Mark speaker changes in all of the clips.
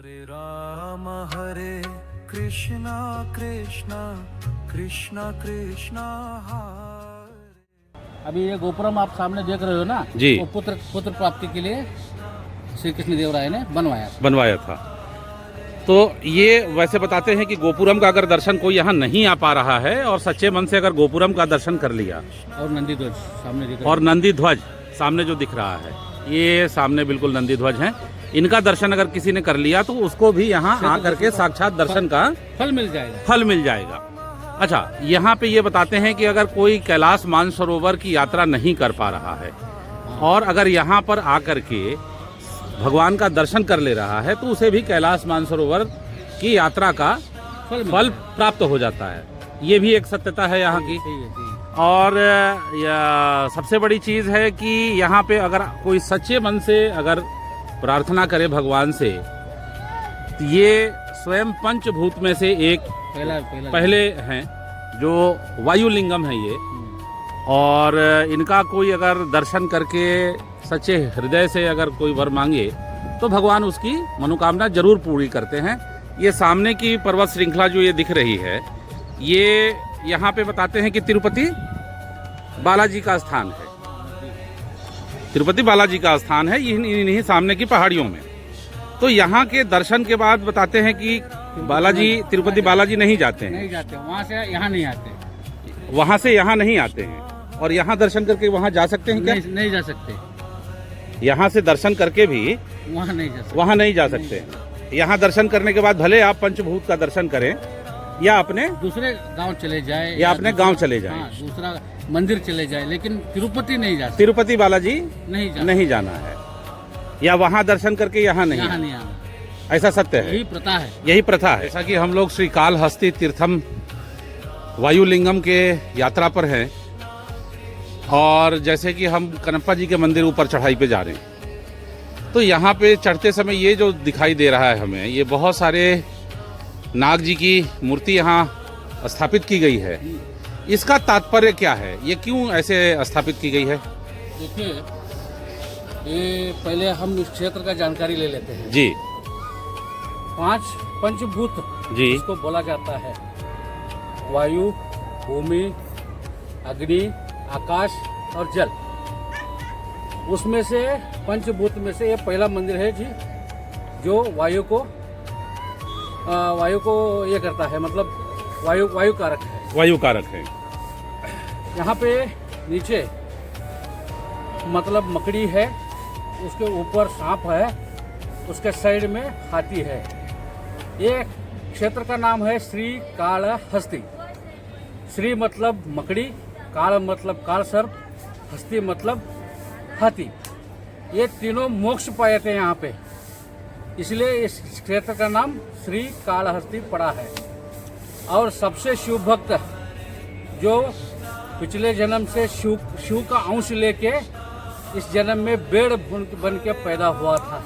Speaker 1: हरे कृष्णा कृष्णा कृष्णा कृष्णा हरे।
Speaker 2: अभी ये गोपुरम आप सामने देख रहे हो ना
Speaker 3: जी।
Speaker 2: वो पुत्र प्राप्ति के लिए श्री कृष्ण देव राय ने
Speaker 3: बनवाया था। तो ये वैसे बताते हैं कि गोपुरम का अगर दर्शन कोई यहाँ नहीं आ पा रहा है और सच्चे मन से अगर गोपुरम का दर्शन कर लिया
Speaker 2: और नंदी ध्वज सामने दिख रहा
Speaker 3: और नंदी ध्वज सामने जो दिख रहा है, ये सामने बिल्कुल नंदी ध्वज हैं, इनका दर्शन अगर किसी ने कर लिया तो उसको भी यहाँ आ करके साक्षात दर्शन का
Speaker 2: फल मिल जाएगा।
Speaker 3: फल मिल जाएगा। अच्छा, यहाँ पे ये बताते हैं कि अगर कोई कैलाश मानसरोवर की यात्रा नहीं कर पा रहा है और अगर यहाँ पर आकर के भगवान का दर्शन कर ले रहा है तो उसे भी कैलाश मानसरोवर की यात्रा का फल प्राप्त हो जाता है। ये भी एक सत्यता है यहाँ की। और सबसे बड़ी चीज़ है कि यहाँ पे अगर कोई सच्चे मन से अगर प्रार्थना करे भगवान से, तो ये स्वयं पंचभूत में से एक पहले हैं जो वायुलिंगम है ये, और इनका कोई अगर दर्शन करके सच्चे हृदय से अगर कोई वर मांगे तो भगवान उसकी मनोकामना जरूर पूरी करते हैं। ये सामने की पर्वत श्रृंखला जो ये दिख रही है, ये यहाँ पे बताते हैं कि तिरुपति बालाजी का स्थान है। तिरुपति बालाजी का स्थान है इन्हीं सामने की पहाड़ियों में। तो यहाँ के दर्शन के बाद बताते हैं कि तिरुपति बालाजी नहीं जाते हैं,
Speaker 2: वहाँ से यहाँ नहीं आते,
Speaker 3: वहाँ से यहाँ नहीं आते हैं। और यहाँ दर्शन करके वहाँ जा सकते हैं क्या?
Speaker 2: नहीं जा सकते।
Speaker 3: यहाँ से दर्शन करके भी
Speaker 2: वहाँ नहीं जा सकते।
Speaker 3: यहाँ दर्शन करने के बाद भले आप पंचभूत का दर्शन करें या अपने
Speaker 2: दूसरे गांव चले जाए
Speaker 3: या अपने गांव चले जाए,
Speaker 2: दूसरा मंदिर चले जाए, लेकिन तिरुपति नहीं जा सकते।
Speaker 3: तिरुपति बालाजी नहीं जाना है, या वहाँ दर्शन करके यहाँ नहीं आना। ऐसा सत्य है, यही प्रथा है। जैसा कि हम लोग श्री कालहस्ती तीर्थम वायुलिंगम के यात्रा पर हैं और जैसे कि हम कनप्पा जी के मंदिर ऊपर चढ़ाई पे जा रहे हैं, तो यहाँ पे चढ़ते समय ये जो दिखाई दे रहा है हमें, ये बहुत सारे नाग जी की मूर्ति यहाँ स्थापित की गई है। इसका तात्पर्य क्या है? ये क्यों ऐसे स्थापित की गई है?
Speaker 2: देखिए, ये पहले हम इस क्षेत्र का जानकारी ले लेते हैं।
Speaker 3: जी।
Speaker 2: 5 पंचभूत
Speaker 3: जी
Speaker 2: इसको बोला जाता है: वायु, भूमि, अग्नि, आकाश और जल। उसमें से पंचभूत में से ये पहला मंदिर है जी, जो वायु को ये करता है, मतलब वायु कारक है।
Speaker 3: वायु कारक है।
Speaker 2: यहाँ पे नीचे मतलब मकड़ी है, उसके ऊपर सांप है, उसके साइड में हाथी है। ये क्षेत्र का नाम है श्री कालहस्ती। श्री मतलब मकड़ी, काल मतलब काल सर्प, हस्ती मतलब हाथी। ये तीनों मोक्ष पाए थे यहाँ पे, इसलिए इस क्षेत्र का नाम श्री कालहस्ती पड़ा है। और सबसे शिव भक्त जो पिछले जन्म से शिव का अंश लेके इस जन्म में बेड़ बन के पैदा हुआ था।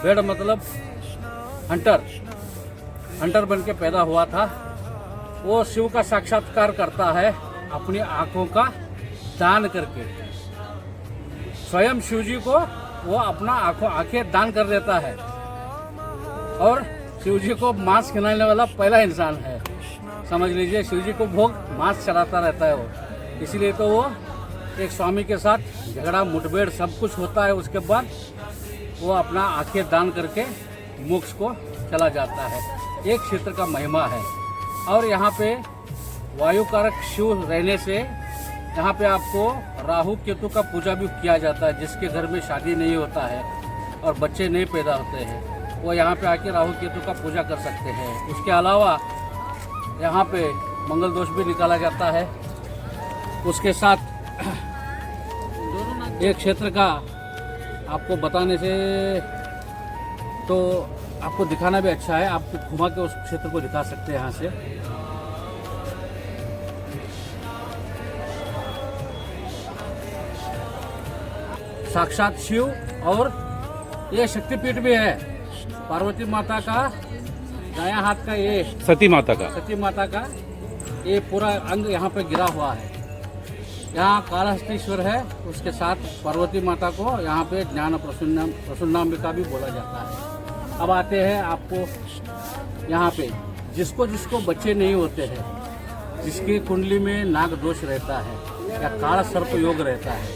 Speaker 2: बेड़ मतलब हंटर बन के पैदा हुआ था। वो शिव का साक्षात्कार करता है अपनी आंखों का दान करके। स्वयं शिव जी को वो अपना आंखें दान कर देता है और शिव जी को मांस खिलाने वाला पहला इंसान है। समझ लीजिए, शिव जी को भोग मांस चढ़ाता रहता है वो, इसलिए तो वो एक स्वामी के साथ झगड़ा मुठभेड़ सब कुछ होता है। उसके बाद वो अपना आंखें दान करके मोक्ष को चला जाता है। एक क्षेत्र का महिमा है। और यहाँ पे वायु कारक शिव रहने से यहाँ पे आपको राहु केतु का पूजा भी किया जाता है। जिसके घर में शादी नहीं होता है और बच्चे नहीं पैदा होते हैं, वो यहाँ पे आके राहु केतु का पूजा कर सकते हैं। उसके अलावा यहाँ पे मंगल दोष भी निकाला जाता है। उसके साथ एक क्षेत्र का आपको बताने से तो आपको दिखाना भी अच्छा है। आप घुमा के उस क्षेत्र को दिखा सकते हैं यहाँ से। साक्षात शिव, और ये शक्तिपीठ भी है। पार्वती माता का दायां हाथ का, ये
Speaker 3: सती माता का ये पूरा अंग यहाँ पे गिरा हुआ है। यहाँ कालहस्तीश्वर है, उसके साथ पार्वती माता को यहाँ पे ज्ञान प्रसून्नाम्बिका भी बोला जाता है।
Speaker 2: अब आते हैं आपको यहाँ पे, जिसको जिसको बच्चे नहीं होते हैं, जिसकी कुंडली में नाग दोष रहता है या काला सर्प योग रहता है,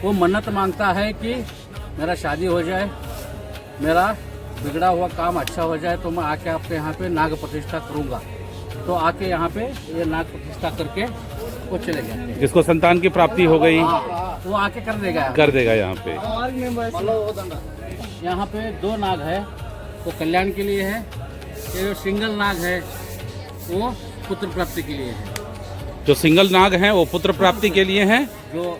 Speaker 2: वो मन्नत मांगता है कि मेरा शादी हो जाए, मेरा बिगड़ा हुआ काम अच्छा हो जाए, तो मैं आके आपके यहाँ पे नाग प्रतिष्ठा करूँगा। तो आके यहाँ पे ये नाग प्रतिष्ठा करके वो चले जाते हैं।
Speaker 3: जिसको संतान की प्राप्ति हो गई
Speaker 2: हाँ, वो आके कर देगा
Speaker 3: यहाँ पे।
Speaker 2: यहाँ पे 2 नाग है, वो कल्याण के लिए है। ये जो सिंगल नाग है वो पुत्र प्राप्ति के लिए है।
Speaker 3: जो सिंगल नाग हैं वो पुत्र प्राप्ति के लिए हैं,
Speaker 2: जो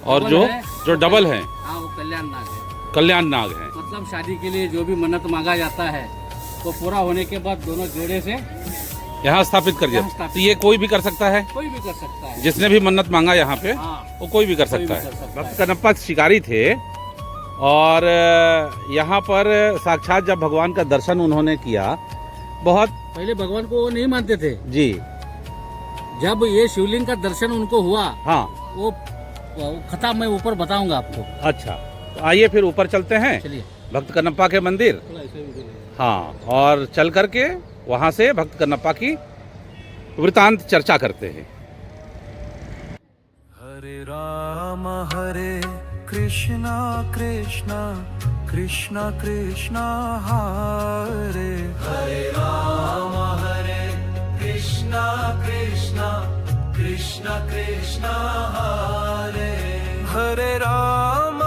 Speaker 3: और जो डबल हैं
Speaker 2: हाँ वो कल्याण नाग है।
Speaker 3: कल्याण नाग हैं।
Speaker 2: मतलब शादी के लिए जो भी मन्नत मांगा जाता है वो पूरा होने के बाद दोनों जोड़े से
Speaker 3: यहाँ स्थापित कर दिया।
Speaker 2: यहाँ स्थापित।
Speaker 3: तो ये कोई भी कर सकता है,
Speaker 2: कोई भी कर सकता है।
Speaker 3: जिसने भी मन्नत मांगा यहाँ पे
Speaker 2: हाँ,
Speaker 3: वो कोई भी कर
Speaker 2: कोई
Speaker 3: सकता
Speaker 2: भी
Speaker 3: है।
Speaker 2: कर सकता
Speaker 3: भक्त कनप्पा शिकारी थे और यहाँ पर साक्षात जब भगवान का दर्शन उन्होंने किया, बहुत
Speaker 2: पहले भगवान को वो नहीं मानते थे।
Speaker 3: जी
Speaker 2: जब ये शिवलिंग का दर्शन उनको हुआ,
Speaker 3: हाँ
Speaker 2: वो कथा मैं ऊपर बताऊंगा आपको।
Speaker 3: अच्छा, तो आइए फिर ऊपर चलते हैं
Speaker 2: चलिए।
Speaker 3: भक्त कनप्पा के मंदिर। हाँ, और चल करके वहाँ से भक्त कनप्पा की वृतांत चर्चा करते हैं।
Speaker 1: हरे राम कृष्णा कृष्णा कृष्णा कृष्णा हरे राम कृष्णा कृष्णा कृष्णा कृष्णा हरे राम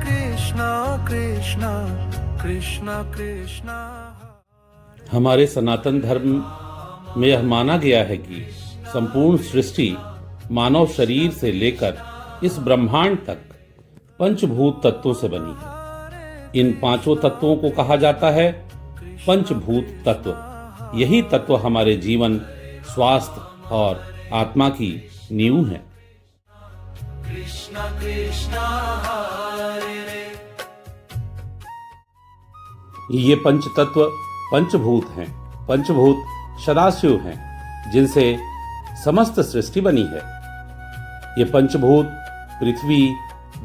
Speaker 1: कृष्णा कृष्णा कृष्णा कृष्णा।
Speaker 3: हमारे सनातन धर्म में यह माना गया है कि संपूर्ण सृष्टि मानव शरीर से लेकर इस ब्रह्मांड तक पंचभूत तत्वों से बनी है। इन 5 तत्वों को कहा जाता है पंचभूत तत्व। यही तत्व हमारे जीवन, स्वास्थ्य और आत्मा की नींव है।
Speaker 1: कृष्णा कृष्णा हरे
Speaker 3: ये पंच तत्व पंचभूत हैं। पंचभूत सदाशिव हैं, जिनसे समस्त सृष्टि बनी है। ये पंचभूत पृथ्वी,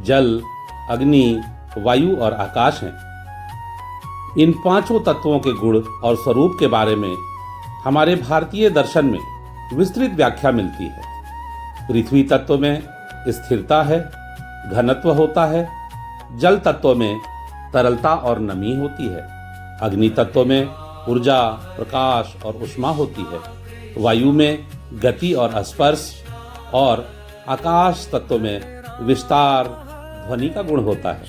Speaker 3: जल, अग्नि, वायु और आकाश हैं। इन 5 तत्वों के गुण और स्वरूप के बारे में हमारे भारतीय दर्शन में विस्तृत व्याख्या मिलती है। पृथ्वी तत्व में स्थिरता है, घनत्व होता है। जल तत्व में तरलता और नमी होती है। अग्नि तत्व में ऊर्जा, प्रकाश और ऊष्मा होती है। वायु में गति और स्पर्श, और आकाश तत्व में विस्तार, ध्वनि का गुण होता है।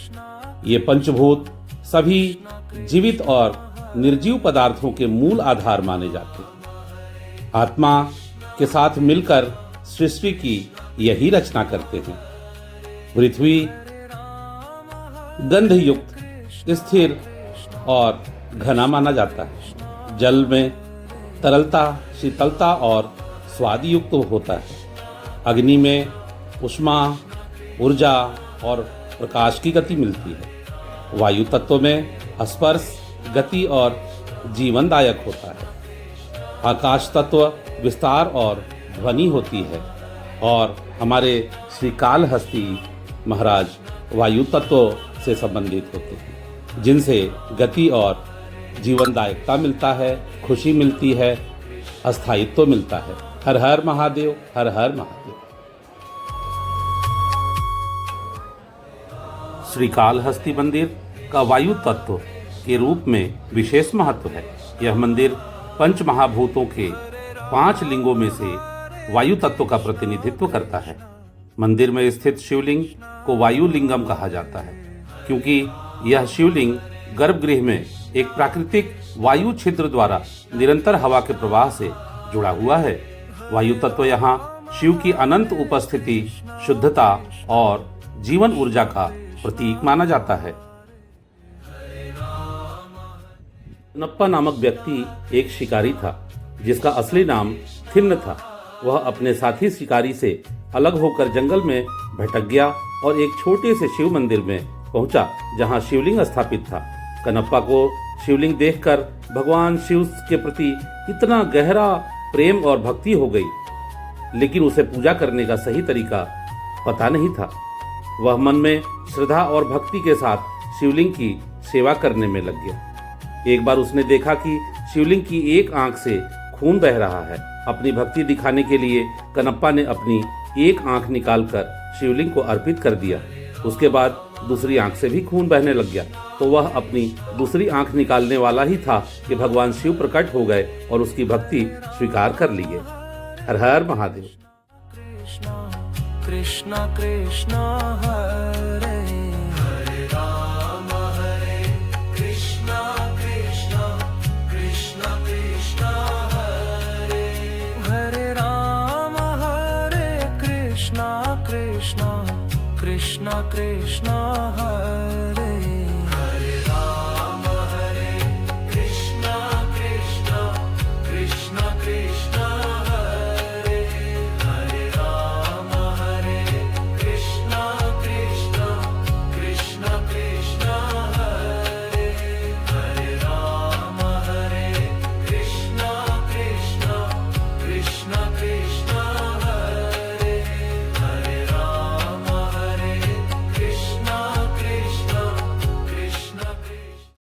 Speaker 3: ये पंचभूत सभी जीवित और निर्जीव पदार्थों के मूल आधार माने जाते हैं। आत्मा के साथ मिलकर सृष्टि की यही रचना करते हैं। पृथ्वी गंध युक्त, स्थिर और घना माना जाता है। जल में तरलता, शीतलता और स्वाद युक्त होता है। अग्नि में ऊष्मा, ऊर्जा और प्रकाश की गति मिलती है। वायु तत्व में स्पर्श, गति और जीवनदायक होता है। आकाश तत्व विस्तार और ध्वनि होती है। और हमारे श्री कालहस्ती महाराज वायु तत्व से संबंधित होते हैं, जिनसे गति और जीवनदायकता मिलता है, खुशी मिलती है, अस्थायित्व मिलता है। हर हर महादेव, हर हर महादेव। श्री कालहस्ती मंदिर का वायु तत्व के रूप में विशेष महत्व है। यह मंदिर पंच महाभूतों के 5 लिंगों में से वायु तत्व का प्रतिनिधित्व करता है। मंदिर में स्थित शिवलिंग को वायु लिंगम कहा जाता है, क्योंकि यह शिवलिंग गर्भगृह में एक प्राकृतिक वायु छिद्र द्वारा निरंतर हवा के प्रवाह से जुड़ा हुआ है। वायु तत्व यहाँ शिव की अनंत उपस्थिति, शुद्धता और जीवन ऊर्जा का प्रतीक माना जाता है। कनप्पा नामक व्यक्ति एक शिकारी था, जिसका असली नाम थिन्न था। वह अपने साथी शिकारी से अलग होकर जंगल में भटक गया और एक छोटे से शिव मंदिर में पहुंचा, जहां शिवलिंग स्थापित था। कनप्पा को शिवलिंग देखकर भगवान शिव के प्रति इतना गहरा प्रेम और भक्ति हो गई, लेकिन उसे पूजा करने का सही तरीका पता नहीं था। वह मन में श्रद्धा और भक्ति के साथ शिवलिंग की सेवा करने में लग गया। एक बार उसने देखा कि शिवलिंग की एक आंख से खून बह रहा है। अपनी भक्ति दिखाने के लिए कनप्पा ने अपनी एक आंख निकालकर शिवलिंग को अर्पित कर दिया। उसके बाद दूसरी आंख से भी खून बहने लग गया, तो वह अपनी दूसरी आंख निकालने वाला ही था कि भगवान शिव प्रकट हो गए और उसकी भक्ति स्वीकार कर लिए। हर हर महादेव।
Speaker 1: कृष्णा कृष्णा हरे हरे राम कृष्णा कृष्णा कृष्णा कृष्णा हरे राम हरे कृष्णा कृष्णा कृष्णा कृष्णा हरे